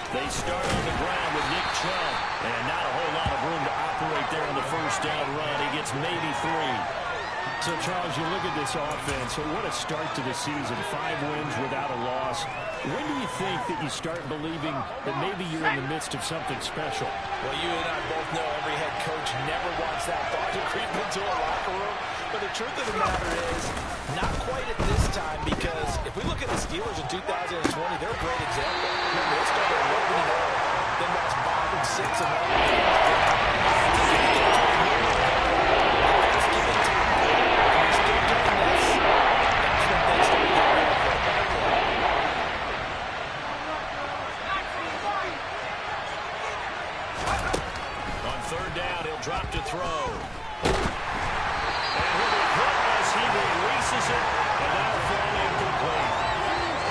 They start on the ground with Nick Chubb. And not a whole lot of room to operate there on the first down run. He gets maybe 3. So, Charles, you look at this offense, what a start to the season. 5 wins without a loss. When do you think that you start believing that maybe you're in the midst of something special? Well, you and I both know every head coach never wants that thought to creep into a locker room. But the truth of the matter is, not quite at this time, because if we look at the Steelers in 2020, they're a great example. Remember, they started 11-0, then lost 5 and 6 and drop to throw. And he'll be hit as he releases it, and that'll fall incomplete.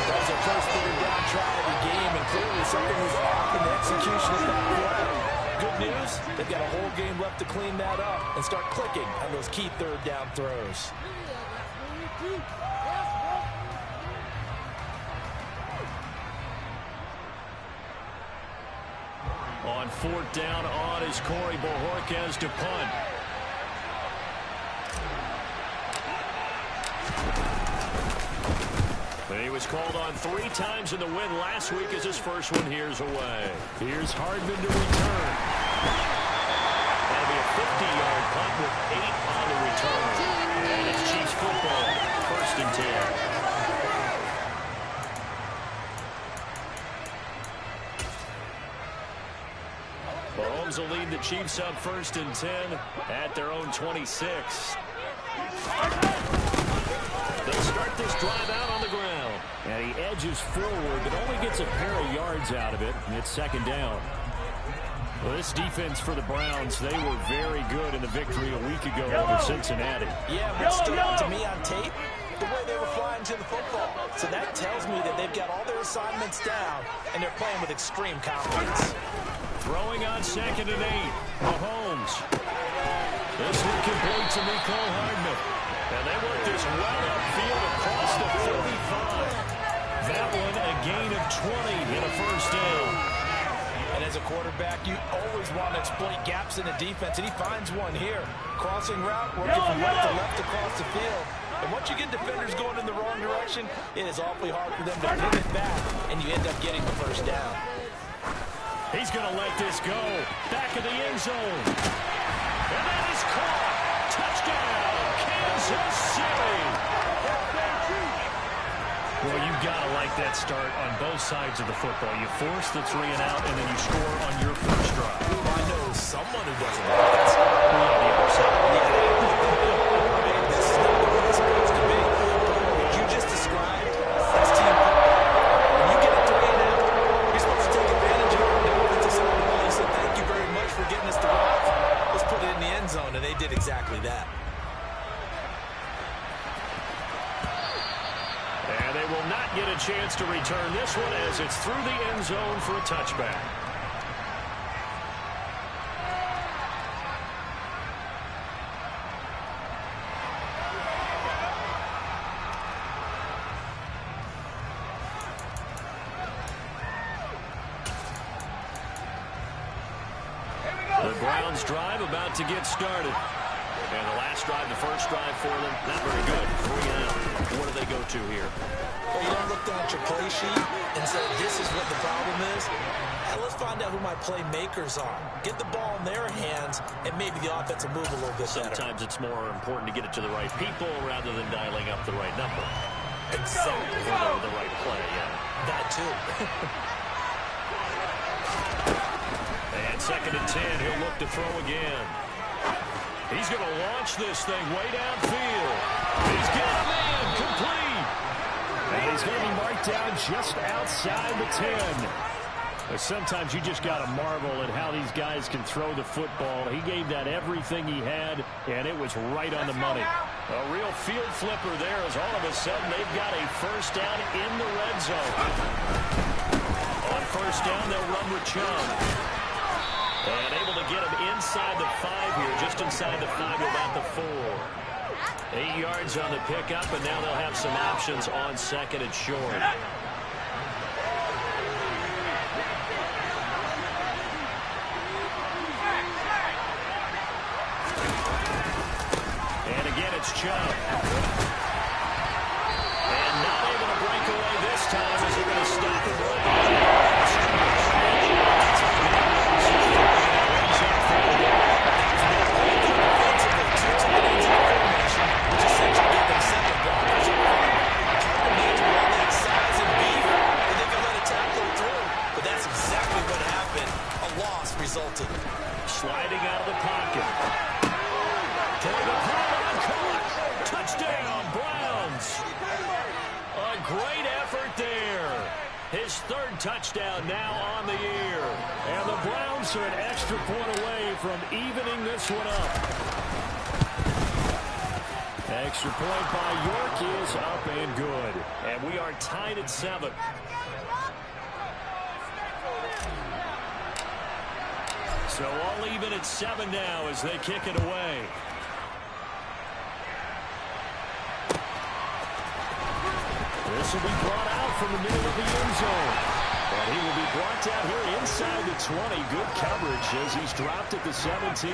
That's their first third down try of the game, and clearly something was off in the execution of that play. Good news, they've got a whole game left to clean that up and start clicking on those key third down throws. On 4th down on is Corey Bojorquez to punt. But he was called on 3 times in the win last week as his first one here's away. Here's Hardman to return. That'll be a 50-yard punt with 8 on the return. And it's Chiefs football, 1st and 10. Mahomes will lead the Chiefs up 1st and 10 at their own 26. They'll start this drive out on the ground. And he edges forward, but only gets a pair of yards out of it, and it's 2nd down. Well, this defense for the Browns, they were very good in the victory a week ago over Cincinnati. Yeah, what stood out to me on tape, the way they were flying to the football. So that tells me that they've got all their assignments down, and they're playing with extreme confidence. Throwing on 2nd and 8. Mahomes. This one complete to Mecole Hardman. And they work this well upfield across the 35. That one a gain of 20 in a 1st down. And as a quarterback, you always want to exploit gaps in the defense, and he finds one here. Crossing route, working from right to left across the field. And once you get defenders going in the wrong direction, it is awfully hard for them to pivot back, and you end up getting the 1st down. He's going to let this go. Back of the end zone. And that is caught. Touchdown, Kansas City. Well, you've got to like that start on both sides of the football. You force the 3 and out, and then you score on your first drive. Well, I know someone who doesn't like that. Yeah, the other side. This is not the way it's supposed to be. What you just described, that's team football. When you get a 3 and out, you're supposed to take advantage of it. And to someone else, you said, thank you very much for getting us the drive. Let's put it in the end zone, and they did exactly that. And they will not get a chance to return this one as it's through the end zone for a touchback. The Browns drive about to get started. And the last drive, the first drive for them, not very good. 3 and out. What do they go to here? Well, you don't look down at your play sheet and say, this is what the problem is. And let's find out who my playmakers are. Get the ball in their hands, and maybe the offense will move a little bit better. Sometimes it's more important to get it to the right people rather than dialing up the right number. Exactly. Or the right play, yeah. That too. And 2nd and 10, he'll look to throw again. He's going to launch this thing way downfield. He's got a man complete. And he's going to be marked down just outside the 10. But sometimes you just got to marvel at how these guys can throw the football. He gave that everything he had, and it was right on the money. A real field flipper there as all of a sudden they've got a 1st down in the red zone. On 1st down, they'll run with Chubb. And able to get him inside the 5 here, just inside the 5, about the 4. 8 yards on the pickup, and now they'll have some options on 2nd and short. Chubb. And not able to break away this time as they're going to stop him right resulted. Sliding out of the pocket. Toward the pylon, caught. Touchdown, Browns. A great effort there. His third touchdown now on the year. And the Browns are an extra point away from evening this one up. Extra point by York is up and good. And we are tied at 7. So all even at 7 now as they kick it away. This will be brought out from the middle of the end zone. And he will be brought down here inside the 20. Good coverage as he's dropped at the 17.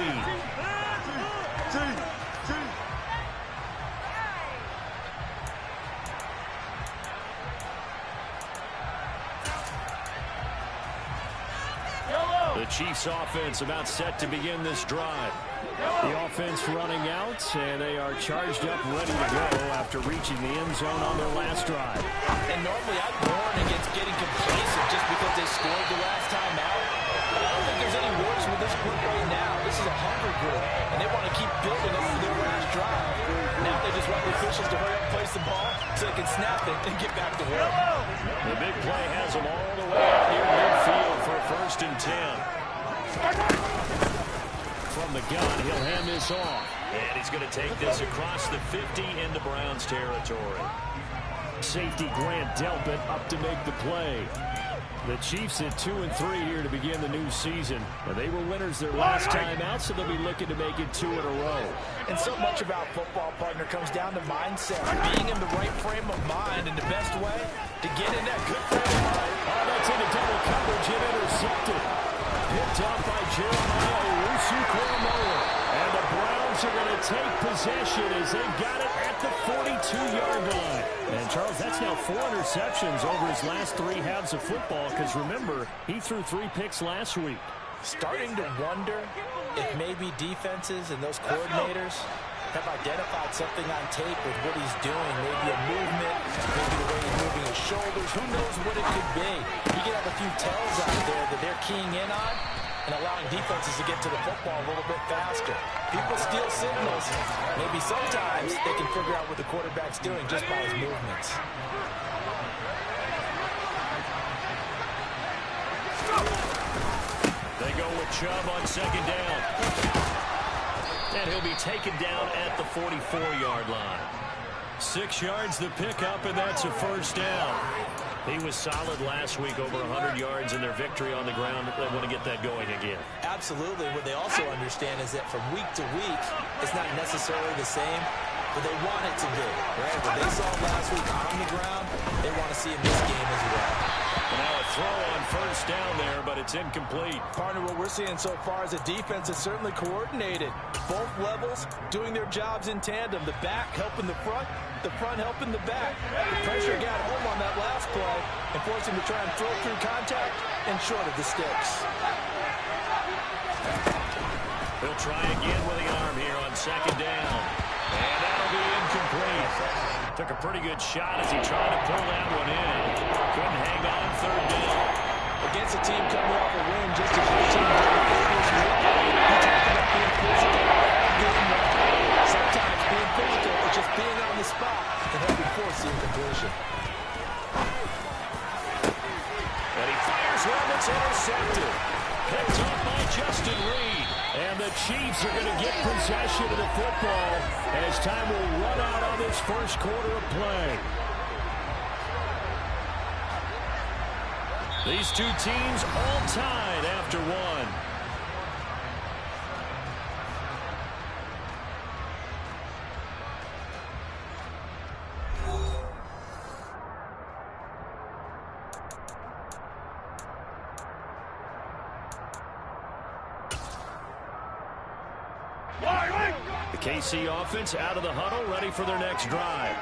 The Chiefs offense about set to begin this drive. The offense running out, and they are charged up, ready to go after reaching the end zone on their last drive. And normally I'd warn against getting complacent just because they scored the last time out. But I don't think there's any worse with this group right now. This is a hungry group, and they want to keep building up for their last drive. Now they just want the officials to hurry up and place the ball so they can snap it and get back to work. The big play has them all the way out near midfield for 1st and 10. From the gun, he'll hand this off. And he's going to take this across the 50 into Browns territory. Safety Grant Delpit up to make the play. The Chiefs at 2-3 here to begin the new season. And they were winners their last time out, so they'll be looking to make it 2 in a row. And so much about football, partner, comes down to mindset. Being in the right frame of mind, and the best way to get in that good frame of mind. Oh, that's into double coverage and intercepted. Picked up by Jeremiah Owusu-Koramoah. And the Browns are going to take possession as they've got it at the 42-yard line. And, Charles, that's now 4 interceptions over his last 3 halves of football because, remember, he threw 3 picks last week. Starting to wonder if maybe defenses and those coordinators have identified something on tape with what he's doing. Maybe a movement, maybe the way he's moving his shoulders. Who knows what it could be? You can have a few tells out there that they're keying in on and allowing defenses to get to the football a little bit faster. People steal signals. Maybe sometimes they can figure out what the quarterback's doing just by his movements. They go with Chubb on 2nd down. And he'll be taken down at the 44-yard line. 6 yards the pickup, and that's a 1st down. He was solid last week, over 100 yards in their victory on the ground. They want to get that going again. Absolutely. What they also understand is that from week to week, it's not necessarily the same, but they want it to be. Right? What they saw last week on the ground, they want to see in this game as well. Now a throw on 1st down there, but it's incomplete. Partner, what we're seeing so far is a defense that's certainly coordinated. Both levels doing their jobs in tandem. The back helping the front helping the back. The pressure got home on that last play and forced him to try and throw through contact and short of the sticks. He'll try again with the arm here on 2nd down. And that'll be incomplete. Took a pretty good shot as he tried to pull that one in. Couldn't hang on 3rd down. Against a team coming off a win just as your team did the previous week. You talk about being physical, being right. Sometimes being physical or just being on the spot can help you force the incompletion. And he fires one that's intercepted. Picked up by Justin Reed. And the Chiefs are going to get possession of the football as time will run out on this 1st quarter of play. These two teams all tied after 1. The KC offense out of the huddle, ready for their next drive.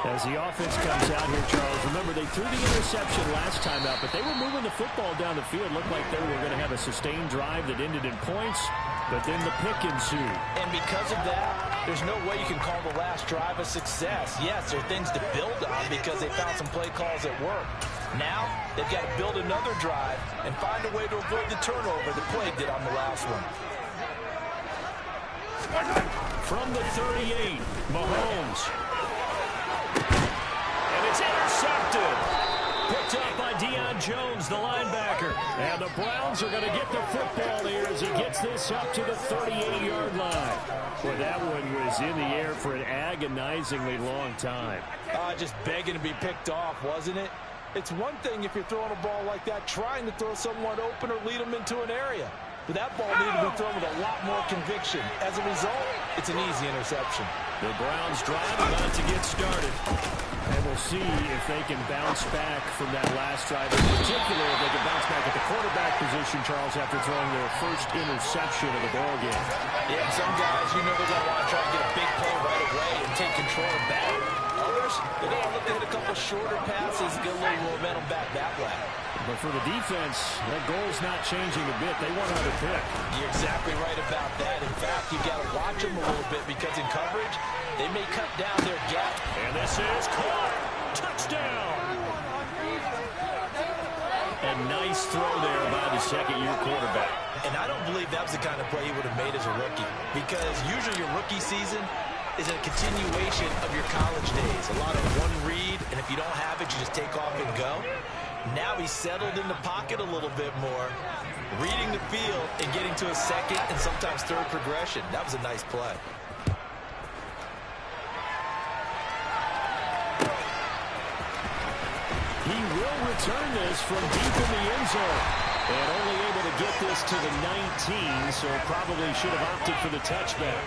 As the offense comes out here, Charles, remember they threw the interception last time out, but they were moving the football down the field. Looked like they were going to have a sustained drive that ended in points, but then the pick ensued. And because of that, there's no way you can call the last drive a success. Yes, there are things to build on because they found some play calls that work. Now, they've got to build another drive and find a way to avoid the turnover the play did on the last one. From the 38, Mahomes. And it's intercepted. Picked up by Deion Jones, the linebacker. And the Browns are going to get the football here as he gets this up to the 38-yard line. Well, that one was in the air for an agonizingly long time. Just begging to be picked off, wasn't it? It's one thing if you're throwing a ball like that, trying to throw someone open or lead them into an area. But that ball needed to be thrown with a lot more conviction. As a result, it's an easy interception. The Browns drive about to get started. And we'll see if they can bounce back from that last drive. In particular, if they can bounce back at the quarterback position, Charles, after throwing their first interception of the ball game. Yeah, some guys, you know they're going to want to try to get a big play right away and take control back. Others, they're going to look to hit a couple shorter passes, get a little momentum back that way. But for the defense, that goal's not changing a bit. They want another pick. You're exactly right about that. In fact, you've got to watch them a little bit because in coverage, they may cut down their gap. And this is caught. Touchdown. A nice throw there by the second-year quarterback. And I don't believe that was the kind of play he would have made as a rookie because usually your rookie season is a continuation of your college days. A lot of one read, and if you don't have it, you just take off and go. Now he's settled in the pocket a little bit more, reading the field and getting to a second and sometimes third progression. That was a nice play. He will return this from deep in the end zone. And only able to get this to the 19, so probably should have opted for the touchback.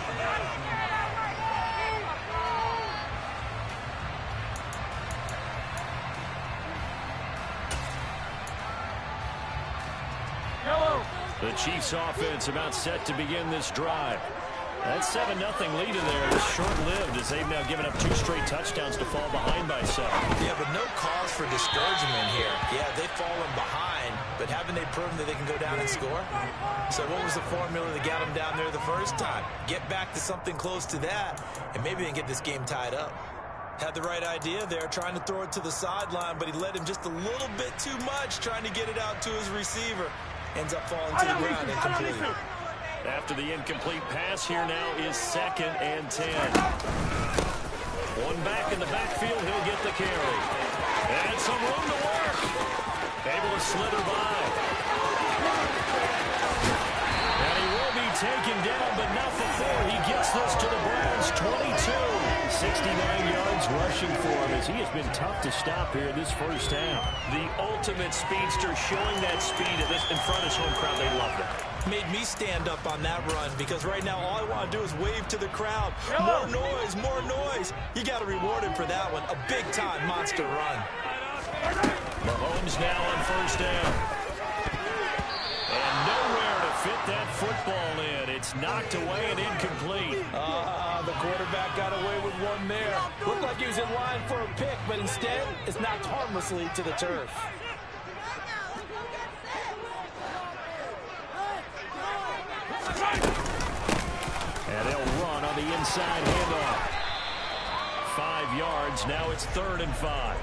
The Chiefs offense about set to begin this drive. That 7-0 lead in there is short-lived as they've now given up 2 straight touchdowns to fall behind by 7. Yeah, but no cause for discouragement here. Yeah, they've fallen behind, but haven't they proven that they can go down and score? So what was the formula that got them down there the first time? Get back to something close to that, and maybe they can get this game tied up. Had the right idea there, trying to throw it to the sideline, but he led him just a little bit too much, trying to get it out to his receiver. Ends up falling to the ground incomplete. After the incomplete pass, here now is 2nd and 10. One back in the backfield, he'll get the carry. And some room to work. Able to slither by. And he will be taken down, but not before he gets this to the Browns. 22. 69 yards rushing for him as he has been tough to stop here this first half. The ultimate speedster showing that speed in front of his home crowd. They loved it. Made me stand up on that run because right now all I want to do is wave to the crowd. More noise, more noise. You got to reward him for that one. A big-time monster run. Mahomes now on first down. And nowhere to fit that football in. It's knocked away and incomplete. The quarterback got away with one there. Looked like he was in line for a pick, but instead it's knocked harmlessly to the turf. And they'll run on the inside handoff. 5 yards. Now it's 3rd and 5.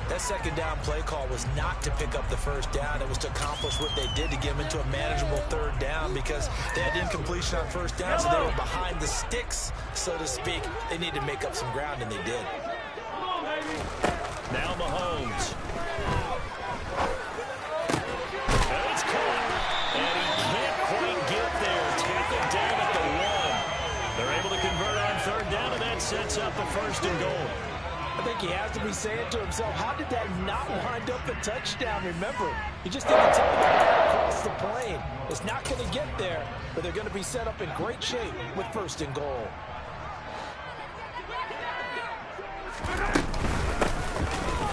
That second down play call was not to pick up the first down. It was to accomplish what they did to get them into a manageable 3rd down because they had incompletion on first down, so they were behind the sticks, so to speak. They needed to make up some ground, and they did. Now Mahomes. And it's caught. And he can't quite get there. Tackled down at the 1. They're able to convert on 3rd down, and that sets up a 1st and goal. I think he has to be saying to himself, how did that not wind up a touchdown? Remember, he just didn't tell him to get across the plane. It's not going to get there, but they're going to be set up in great shape with 1st and goal.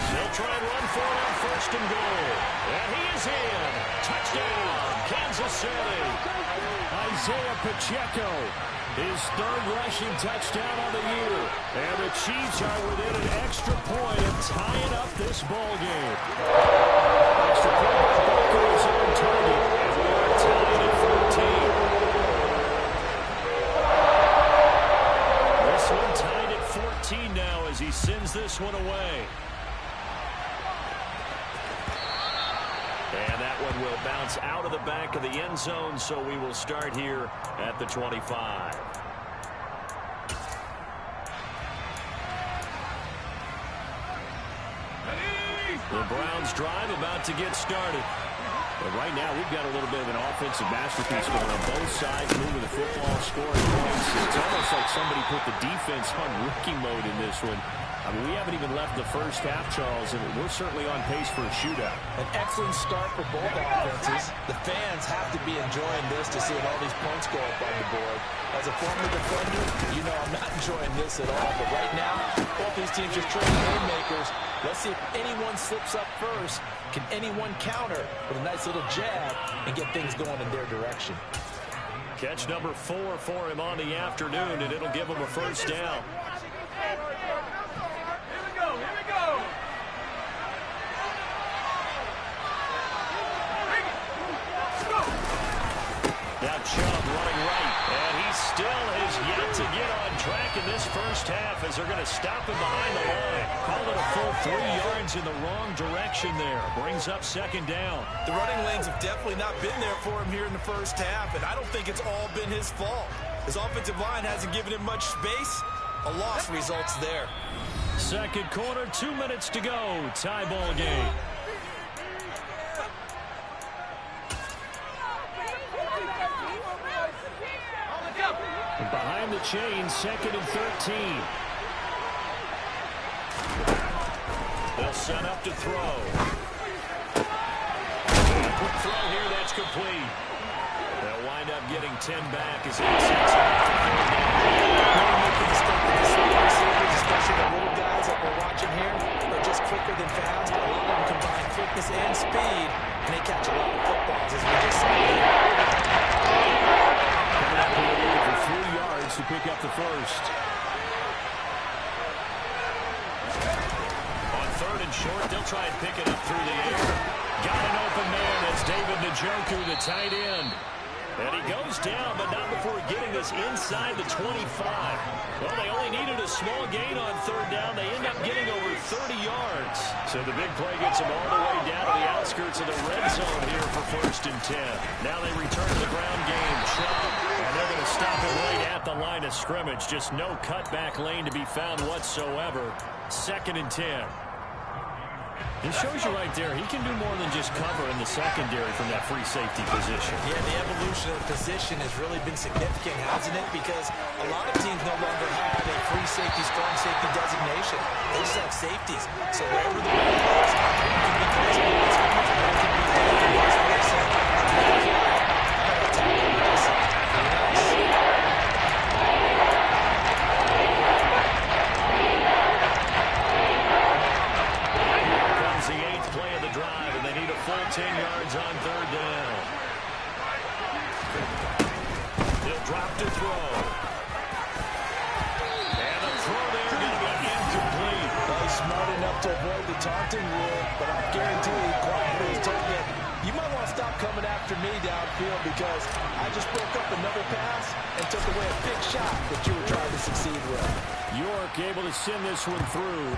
They'll try and run for it on 1st and goal. And he is in. Touchdown, Kansas City. Isaiah Pacheco, his third rushing touchdown of the year. And the Chiefs are within an extra point of tying up this ball game. Extra point by Baker is on target. And we are tied at 14. This one tied at 14 now as he sends this one away. And that one will bounce out of the back of the end zone, so we will start here at the 25. The Browns drive about to get started. But right now, we've got a little bit of an offensive masterpiece going on both sides, moving the football, scoring points. It's almost like somebody put the defense on rookie mode in this one. I mean, we haven't even left the first half, Charles, and we're certainly on pace for a shootout. An excellent start for both offenses. The fans have to be enjoying this to see all these points go up on the board. As a former defender, you know I'm not enjoying this at all. But right now, both these teams just trading haymakers. Let's see if anyone slips up first. Can anyone counter with a nice little jab and get things going in their direction? Catch number 4 for him on the afternoon, and it'll give him a first down. Now Chubb running right, and he still has yet to get on track in this first half as they're going to stop him behind the line. Call it a full 3 yards in the wrong direction there. Brings up second down. The running lanes have definitely not been there for him here in the first half, and I don't think it's all been his fault. His offensive line hasn't given him much space. A loss results there. Second quarter, 2 minutes to go. Tie ball game. Behind the chain, second and 13. They'll set up to throw. Quick throw here, that's complete. They'll wind up getting 10 back as he sets it up. Especially the little guys that we're watching here are just quicker than fast. A lot of them combine quickness and speed, and they catch a lot of footballs, as we just saw here. For 3 yards to pick up the first. On third and short, they'll try and pick it up through the air. Got an open man. That's David Njoku, the tight end. And he goes down, but not before getting this inside the 25. Well, they only needed a small gain on third down. They end up getting over 30 yards. So the big play gets them all the way down to the outskirts of the red zone here for first and 10. Now they return to the ground game. Chubb, and they're going to stop it right at the line of scrimmage. Just no cutback lane to be found whatsoever. Second and 10. It shows you right there, he can do more than just cover in the secondary from that free safety position. Yeah, the evolution of the position has really been significant, hasn't it? Because a lot of teams no longer have a free safety, strong safety designation. They just have safeties. So wherever the ball goes, it can be crazy. It's going to be vice versa. The 8th play of the drive, and they need a full 10 yards on third down. They'll drop to throw. And the throw there going to be incomplete. Well, he's smart enough to avoid the taunting rule, but I guarantee you, quietly he's told him, you might want to stop coming after me downfield because I just broke up another pass and took away a big shot that you were trying to succeed with. York able to send this one through.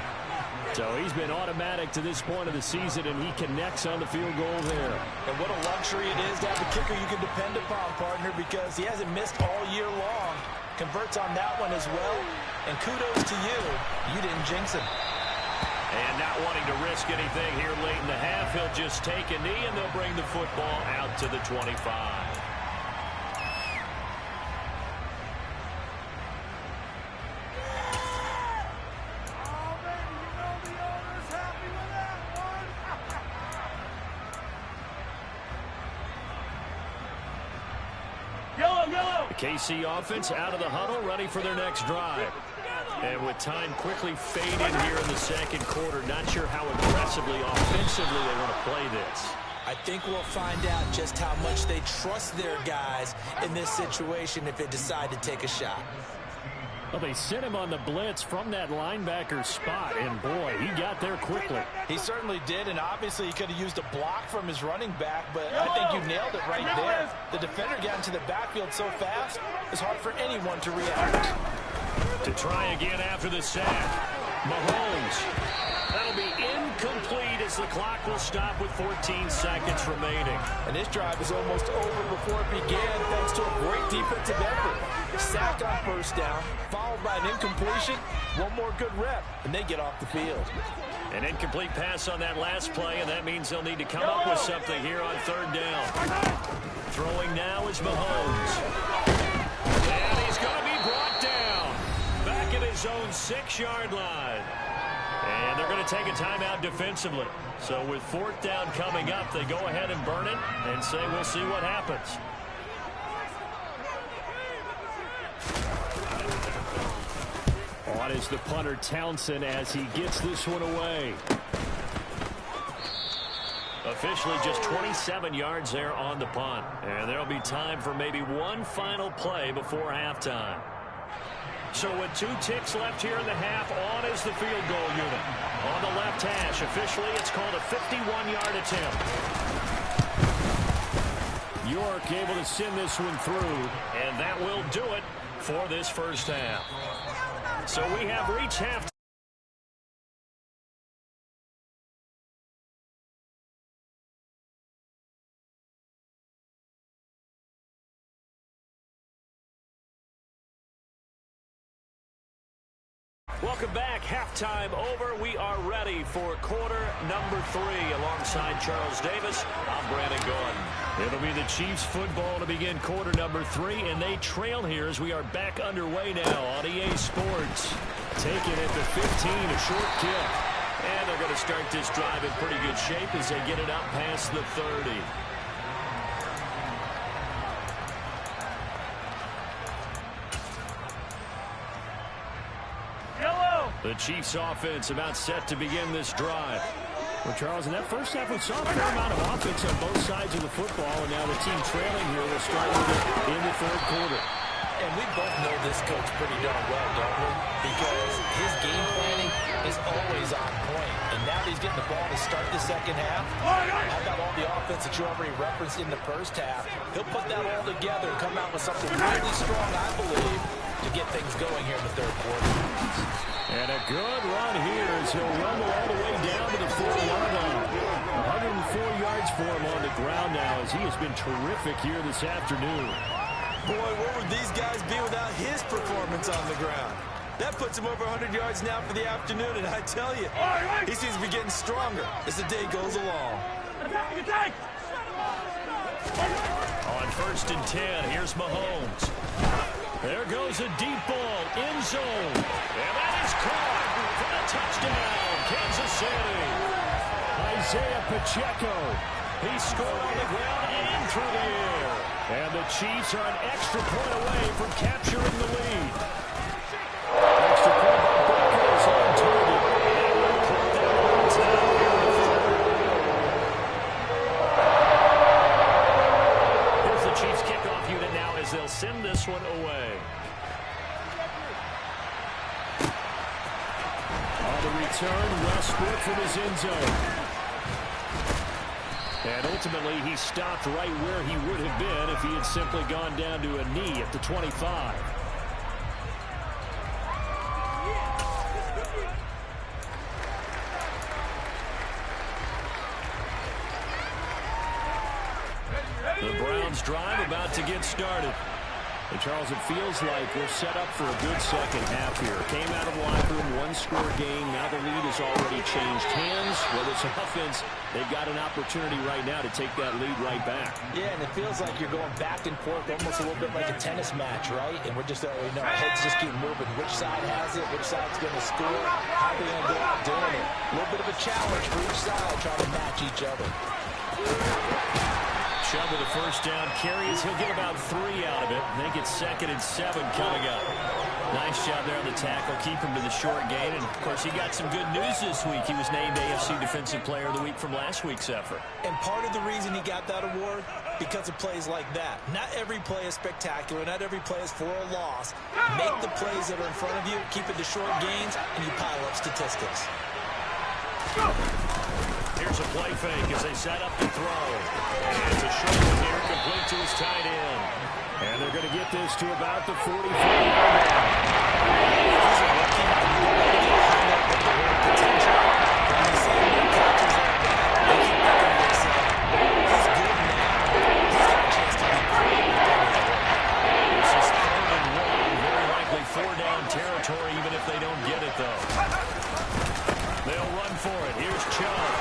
So he's been automatic to this point of the season, and he connects on the field goal there. And what a luxury it is to have a kicker you can depend upon, partner, because he hasn't missed all year long. Converts on that one as well. And kudos to you. You didn't jinx him. And not wanting to risk anything here late in the half, he'll just take a knee, and they'll bring the football out to the 25. KC offense out of the huddle, ready for their next drive. And with time quickly fading here in the second quarter, not sure how aggressively, offensively they want to play this. I think we'll find out just how much they trust their guys in this situation if they decide to take a shot. Well, they sent him on the blitz from that linebacker spot, and boy, he got there quickly. He certainly did, and obviously he could have used a block from his running back, but I think you nailed it right there. The defender got into the backfield so fast, it's hard for anyone to react. To try again after the sack, Mahomes. That'll be incomplete as the clock will stop with 14 seconds remaining. And this drive is almost over before it began thanks to a great defensive effort. Sack on first down, followed by an incompletion, one more good rep, and they get off the field. An incomplete pass on that last play, and that means they'll need to come up with something here on third down. Throwing now is Mahomes. And he's going to be brought down back at his own 6-yard line. And they're going to take a timeout defensively. So with fourth down coming up, they go ahead and burn it and say we'll see what happens. On is the punter Townsend as he gets this one away. Officially just 27 yards there on the punt. And there'll be time for maybe one final play before halftime. So with 2 ticks left here in the half, on is the field goal unit. On the left hash, officially it's called a 51-yard attempt. York able to send this one through, and that will do it for this first half. So we have reached half. Welcome back. Halftime over. We are ready for quarter number 3 alongside Charles Davis. I'm Brandon Gordon. It'll be the Chiefs football to begin quarter number 3, and they trail here as we are back underway now on EA Sports. Taking it to 15, a short kick. And they're going to start this drive in pretty good shape as they get it up past the 30. The Chiefs offense about set to begin this drive. Well, Charles, in that first half, we saw a fair amount of offense on both sides of the football, and now the team trailing here will start with it in the third quarter. And we both know this coach pretty darn well, don't we? Because his game planning is always on point. And now that he's getting the ball to start the second half, how about all the offense that you already referenced in the first half? He'll put that all together and come out with something really strong, I believe, to get things going here in the third quarter. And a good run here as he'll rumble all the way down to the 40-yard line. 104 yards for him on the ground now as he has been terrific here this afternoon. Boy, what would these guys be without his performance on the ground? That puts him over 100 yards now for the afternoon, and I tell you, he seems to be getting stronger as the day goes along. On first and 10, here's Mahomes. There goes a deep ball, end zone. And that is caught for the touchdown, Kansas City. Isaiah Pacheco. He scored on the ground and through the air. And the Chiefs are an extra point away from capturing the lead. Extra point by Booker is on target. And we'll put that on time here in the third. Here's the Chiefs kickoff unit now as they'll send this one away. On the return, Westbrook from his end zone. And ultimately, he stopped right where he would have been if he had simply gone down to a knee at the 25. The Browns drive about to get started. And Charles, it feels like we're set up for a good second half here. Came out of the locker room, one-score game. Now the lead has already changed hands. Whether it's offense, they've got an opportunity right now to take that lead right back. Yeah, and it feels like you're going back and forth, almost a little bit like a tennis match, right? And we're just, our heads just keep moving. Which side has it? Which side's going to score? How are they going to go out doing it? A little bit of a challenge for each side, trying to match each other. Chubb with a first down carries. He'll get about 3 out of it. I think it's 2nd and 7 coming up. Nice job there on the tackle. Keep him to the short gain. And, of course, he got some good news this week. He was named AFC Defensive Player of the Week from last week's effort. And part of the reason he got that award, because of plays like that. Not every play is spectacular. Not every play is for a loss. Make the plays that are in front of you, keep it to short gains, and you pile up statistics. Here's a play fake as they set up the throw. And it's a short one here, complete to his tight end. And they're going to get this to about the 45-yard territory, even if they don't get it, though. They'll run for it. Here's Chubb.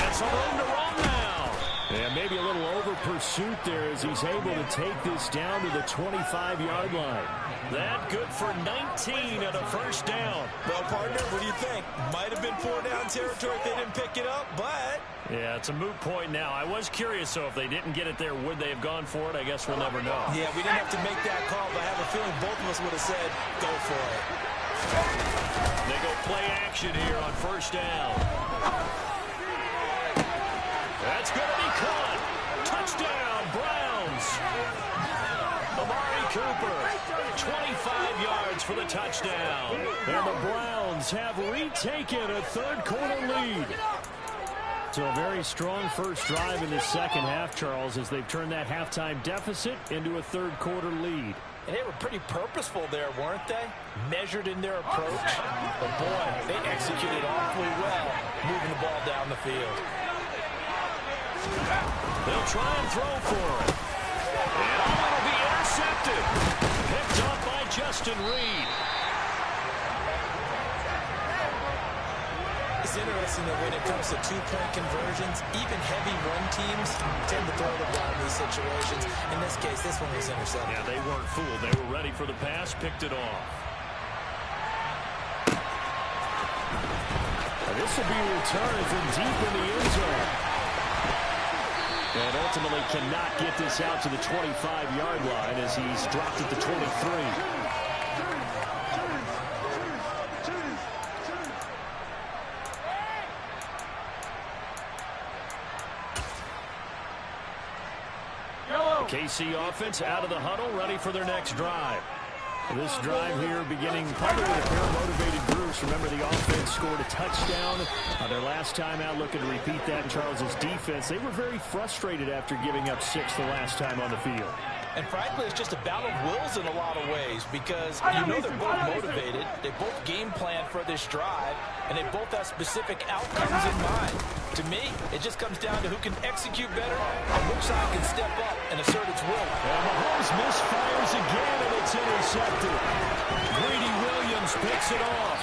And some room to run now. And maybe a little over pursuit there as he's able to take this down to the 25-yard line. That good for 19 at a first down. Well, partner, what do you think? Might have been 4-down territory if they didn't pick it up, but... Yeah, it's a moot point now. I was curious, so if they didn't get it there, would they have gone for it? I guess we'll never know. Yeah, we didn't have to make that call, but I have a feeling both of us would have said, go for it. They go play action here on first down. That's going to be caught. Touchdown, Browns. Amari Cooper, 25 yards for the touchdown. And the Browns have retaken a third-quarter lead. So a very strong first drive in the second half, Charles, as they've turned that halftime deficit into a third-quarter lead. And they were pretty purposeful there, weren't they? Measured in their approach. But, boy, they executed awfully well, moving the ball down the field. They'll try and throw for it. And it'll be intercepted. Picked up by Justin Reed. It's interesting that when it comes to two-point conversions, even heavy run teams tend to throw the ball in these situations. In this case, this one was intercepted. Yeah, they weren't fooled. They were ready for the pass, picked it off. And this will be returned from deep in the end zone. And ultimately cannot get this out to the 25-yard line as he's dropped at the 23. KC offense out of the huddle, ready for their next drive. This drive here beginning probably with a pair of motivated groups. Remember, the offense scored a touchdown on their last time out, looking to repeat that in Charles's defense. They were very frustrated after giving up 6 the last time on the field. And frankly, it's just a battle of wills in a lot of ways because you know they're both motivated. They both game plan for this drive, and they both have specific outcomes in mind. To me, it just comes down to who can execute better and which side can step up and assert its will. And Mahomes misfires again, and it's intercepted. Greedy Williams picks it off.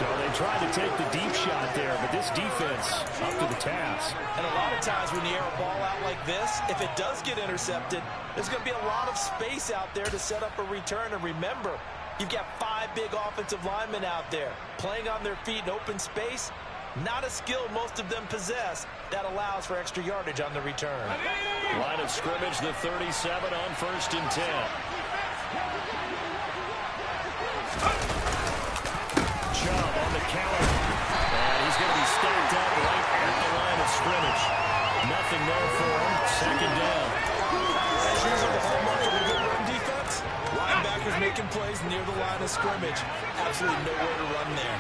So they tried to take the deep shot there, but this defense up to the task. And a lot of times when you air a ball out like this, if it does get intercepted, there's going to be a lot of space out there to set up a return. And remember, you've got 5 big offensive linemen out there playing on their feet in open space. Not a skill most of them possess that allows for extra yardage on the return. Line of scrimmage, the 37 on 1st and 10. Chubb on the counter. And he's going to be stacked up right at the line of scrimmage. Nothing there for him. Second down. Shoes are the hallmark of a good run defense. Linebackers making plays near the line of scrimmage. Absolutely nowhere to run there.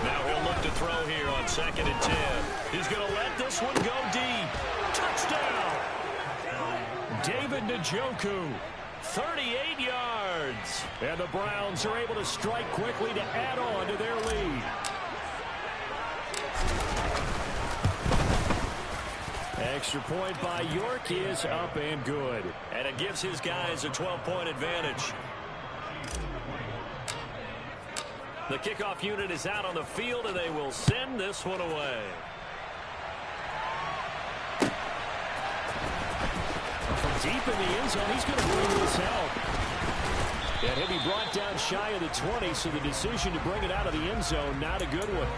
Now he'll look to throw here on 2nd and 10. He's going to let this one go deep. Touchdown! David Njoku, 38 yards. And the Browns are able to strike quickly to add on to their lead. Extra point by York is up and good. And it gives his guys a 12-point advantage. The kickoff unit is out on the field, and they will send this one away. From deep in the end zone, he's going to bring this out. And he'll be brought down shy of the 20, so the decision to bring it out of the end zone, not a good one.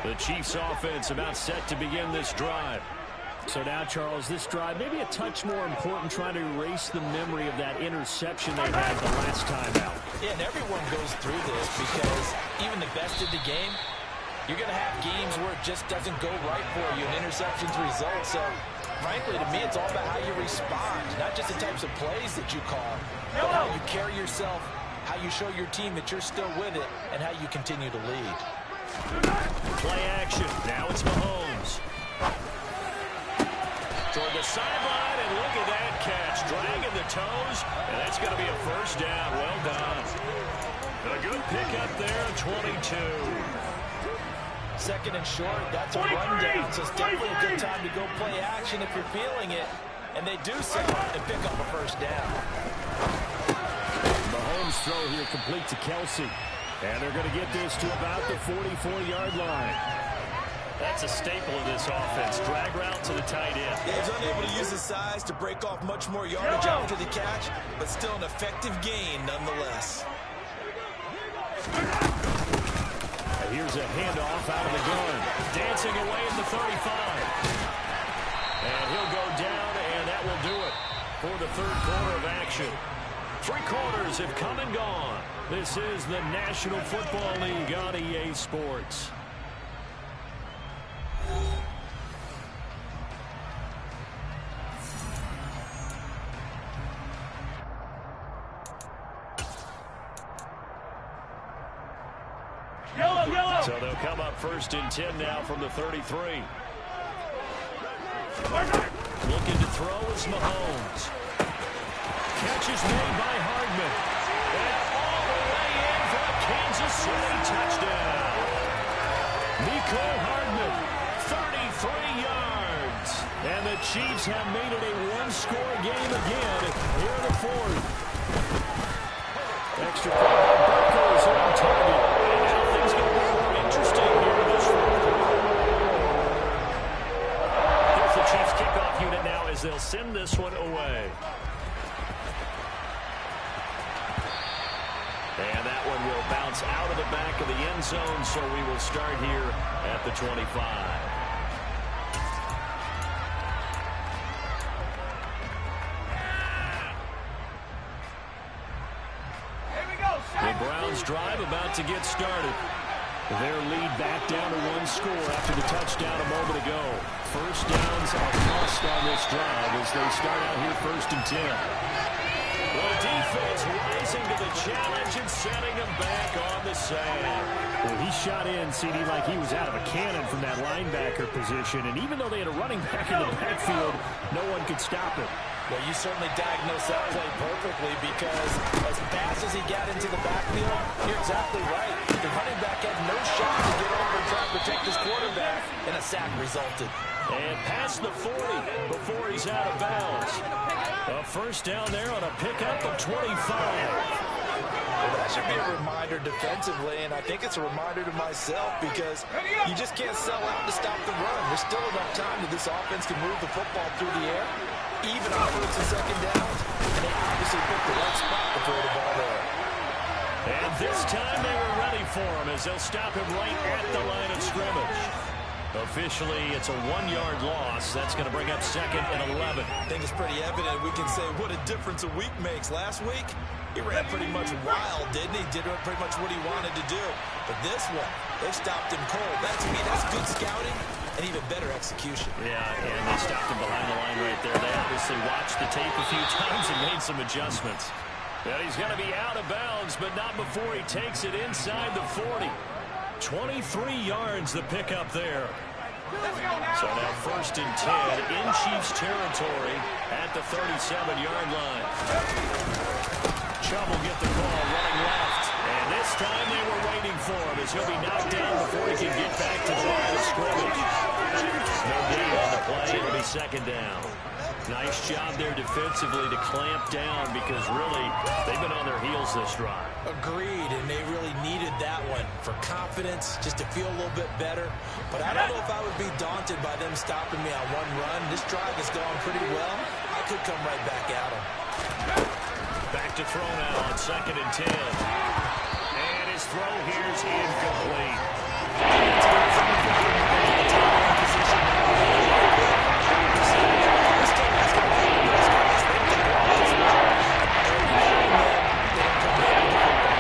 The Chiefs offense about set to begin this drive. So now, Charles, this drive maybe a touch more important, trying to erase the memory of that interception they had the last time out. Yeah, and everyone goes through this because even the best in the game, you're going to have games where it just doesn't go right for you, and interceptions result. So, frankly, to me, it's all about how you respond, not just the types of plays that you call, but how you carry yourself, how you show your team that you're still with it, and how you continue to lead. Play action. Now it's Mahomes. Toward the sideline, and look at that catch. Dragging the toes, and that's going to be a first down. Well done. A good pickup there, 22. Second and short, that's a rundown, so it's definitely a good time to go play action if you're feeling it, and they do so and pick up a first down. Mahomes' throw here complete to Kelsey, and they're going to get this to about the 44-yard line. That's a staple of this offense. Drag route to the tight end. Yeah, he's unable to use his size to break off much more yardage after the catch, but still an effective gain nonetheless. Here's a handoff out of the gun. Dancing away at the 35. And he'll go down, and that will do it for the third quarter of action. 3 quarters have come and gone. This is the National Football League on EA Sports. So they'll come up first and 10 now from the 33. Looking to throw is Mahomes. Catch is made by Hardman. And all the way in for a Kansas City touchdown. Mecole Hardman, 33 yards. And the Chiefs have made it a one-score game again here in the fourth. Extra point by Broncos on target. And now things get a little more interesting here in this fourth quarter. Here's the Chiefs kickoff unit now as they'll send this one away. And that one will bounce out of the back of the end zone, so we will start here at the 25. The Browns drive about to get started. Their lead back down to 1 score after the touchdown a moment ago. First downs are lost on this drive as they start out here first and 10. The defense rising to the challenge and setting them back on the sand. Well, he shot in, CD, like he was out of a cannon from that linebacker position. And even though they had a running back in the backfield, no one could stop him. Well, you certainly diagnosed that play perfectly because as fast as he got into the backfield, you're exactly right. The running back had no shot to get over and try to protect his quarterback, and a sack resulted. And past the 40 before he's out of bounds. A first down there on a pickup of 25. Well, that should be a reminder defensively, and I think it's a reminder to myself because you just can't sell out to stop the run. There's still enough time that this offense can move the football through the air, even on first and second downs. They obviously picked the right spot to throw the ball there. And this time they were ready for him as they'll stop him right at the line of scrimmage. Officially, it's a 1-yard loss. That's going to bring up second and 11. I think it's pretty evident. We can say what a difference a week makes. Last week, he ran pretty much wild, didn't he? Did pretty much what he wanted to do. But this one, they stopped him cold. To me, that's good scouting and even better execution. Yeah, and they stopped him behind the line right there. They obviously watched the tape a few times and made some adjustments. And he's going to be out of bounds, but not before he takes it inside the 40. 23 yards the pickup there. So now first and 10 in Chiefs territory at the 37-yard line. Chubb will get the call running left. And this time they were waiting for him as he'll be knocked down before he can get back to the line of scrimmage. No gain on the play. It'll be second down. Nice job there defensively to clamp down because really they've been on their heels this drive. Agreed, and they really needed that one for confidence, just to feel a little bit better. But I don't know if I would be daunted by them stopping me on one run. This drive has gone pretty well. I could come right back at them. Back to throw now on second and 10. And his throw here's incomplete. It's good for him to the tight end position now. This team has got to be those guys. They have to block as well. And they don't come back into football.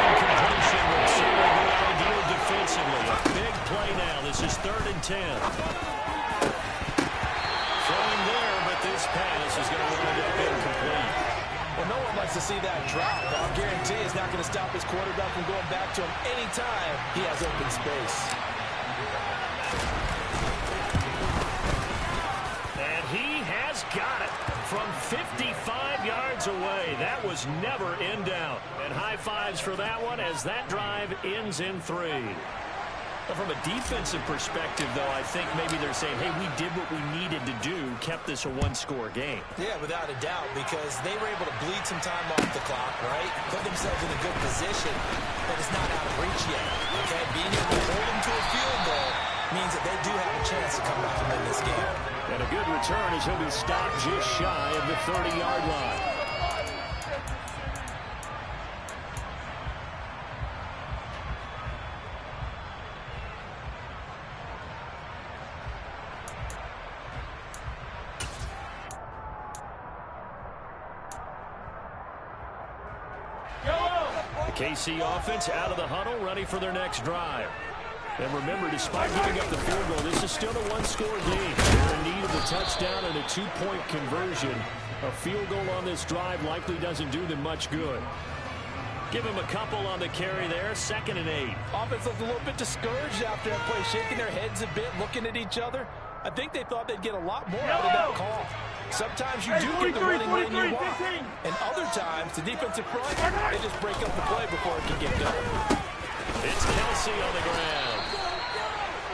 Incompletion would certainly be ideal defensively. A big play now. This is 3rd and 10. Throwing there, but this pass is going to wind up incomplete. Well, no one likes to see that drop, but I'll guarantee it's not going to stop his quarterback from going back to him anytime he has open space. And he has got it from 55 yards away. That was never in doubt. And high fives for that one as that drive ends in 3. From a defensive perspective, though, I think maybe they're saying, hey, we did what we needed to do, kept this a one-score game. Yeah, without a doubt, because they were able to bleed some time off the clock, right? Put themselves in a good position, but it's not out of reach yet, okay? Being able to hold them to a field goal means that they do have a chance to come back and win this game. And a good return as he'll be stopped just shy of the 30-yard line. KC offense out of the huddle, ready for their next drive. And remember, despite giving up the field goal, this is still a one-score game. They're in need of a touchdown and a 2-point conversion. A field goal on this drive likely doesn't do them much good. Give him a couple on the carry there, 2nd and 8. Offense looked a little bit discouraged after that play, shaking their heads a bit, looking at each other. I think they thought they'd get a lot more out of that call. Sometimes you do get the running lane you want. And other times, the defensive front, they just break up the play before it can get going. It's Kelsey on the ground.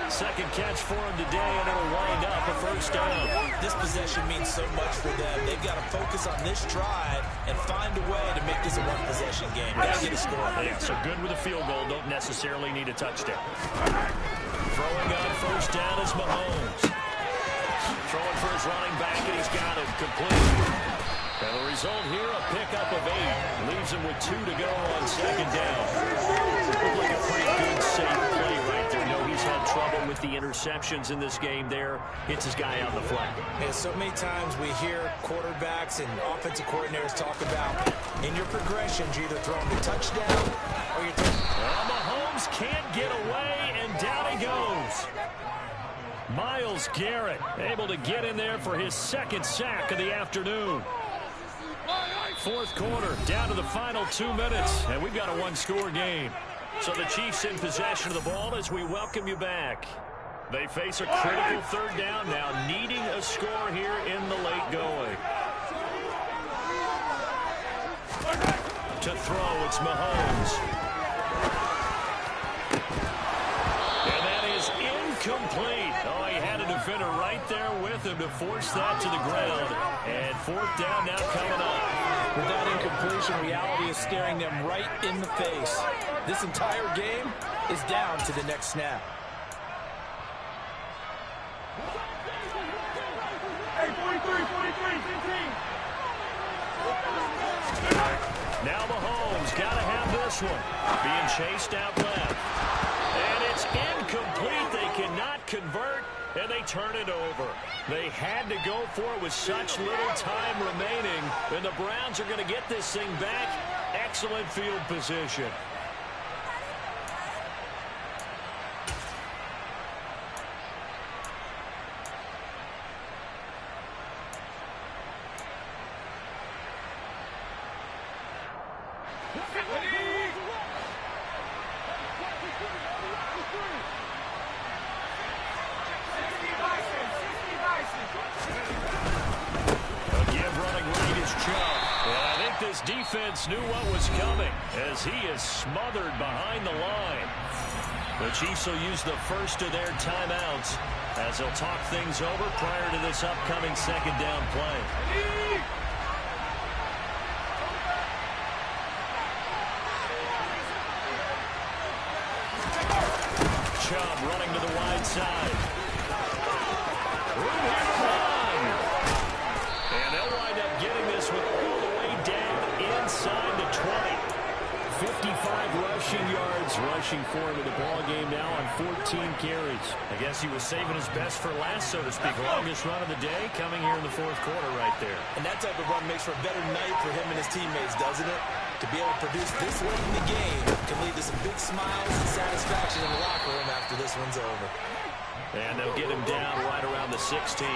2nd catch for him today, and it'll wind up a 1st down. This possession means so much for them. They've got to focus on this drive and find a way to make this a one-possession game. Got to get a score. Yeah, so good with a field goal. Don't necessarily need a touchdown. Throwing on 1st down is Mahomes. Throwing for his running back, and he's got it complete. And the result here, a pickup of 8. Leaves him with 2 to go on 2nd down. Looked like a pretty good, safe play right there. No, he's had trouble with the interceptions in this game there. Hits his guy on the flat. And so many times we hear quarterbacks and offensive coordinators talk about, in your progressions, you're either throwing the touchdown or you're throwing... Well, Mahomes can't get away, and down he goes. Myles Garrett able to get in there for his 2nd sack of the afternoon. 4th quarter, down to the final 2 minutes, and we've got a one-score game. So the Chiefs in possession of the ball as we welcome you back. They face a critical 3rd down now, needing a score here in the late going. To throw, it's Mahomes. Complete. Oh, he had a defender right there with him to force that to the ground. And 4th down now coming up. With that incompletion, reality is staring them right in the face. This entire game is down to the next snap. Hey, 43, 15. Now Mahomes got to have this one. Being chased out left. And it's incomplete. They cannot convert, and they turn it over. They had to go for it with such little time remaining, and the Browns are going to get this thing back. Excellent field position. Defense knew what was coming as he is smothered behind the line. The Chiefs will use the first of their timeouts as they'll talk things over prior to this upcoming 2nd down play. Chubb running to the wide side. Room here to run. And they'll wind up getting this one all the way down inside the 20. 55 rushing yards rushing for him in the ball game now on 14 carries. I guess he was saving his best for last, so to speak. Longest run of the day coming here in the fourth quarter right there. And that type of run makes for a better night for him and his teammates, doesn't it? To be able to produce this late in the game can lead to some big smiles and satisfaction in the locker room after this one's over. And they'll get him down right around the 16.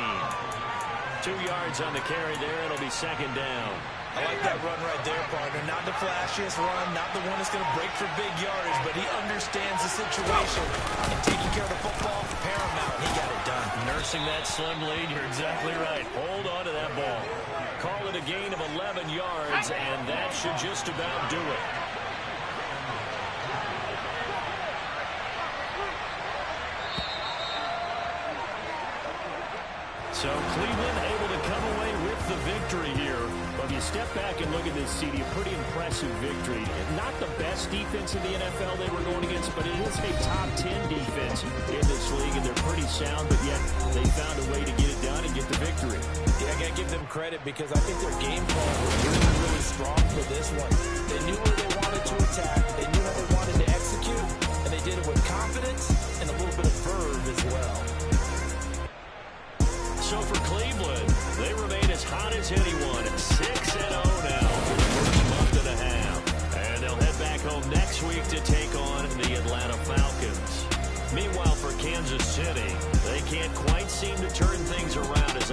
2 yards on the carry there. It'll be second down. I like that run right there, partner. Not the flashiest run, not the one that's going to break for big yardage, but he understands the situation. And taking care of the football, paramount. He got it done. Nursing that slim lead, you're exactly right. Hold on to that ball. Call it a gain of 11 yards, and that should just about do it. So Cleveland able to come away with the victory here. But if you step back and look at this, CD, a pretty impressive victory. Not the best defense in the NFL they were going against, but it is a top 10 defense in this league, and they're pretty sound, but yet they found a way to get it done and get the victory. Yeah, I got to give them credit because I think their game plan was really, really strong for this one. They knew where they wanted to attack. They knew how they wanted to execute, and they did it with confidence and a little bit of verve as well. So for Cleveland, they remain as hot as anyone at 6-0 now for the first month and a half. And they'll head back home next week to take on the Atlanta Falcons. Meanwhile, for Kansas City, they can't quite seem to turn things around as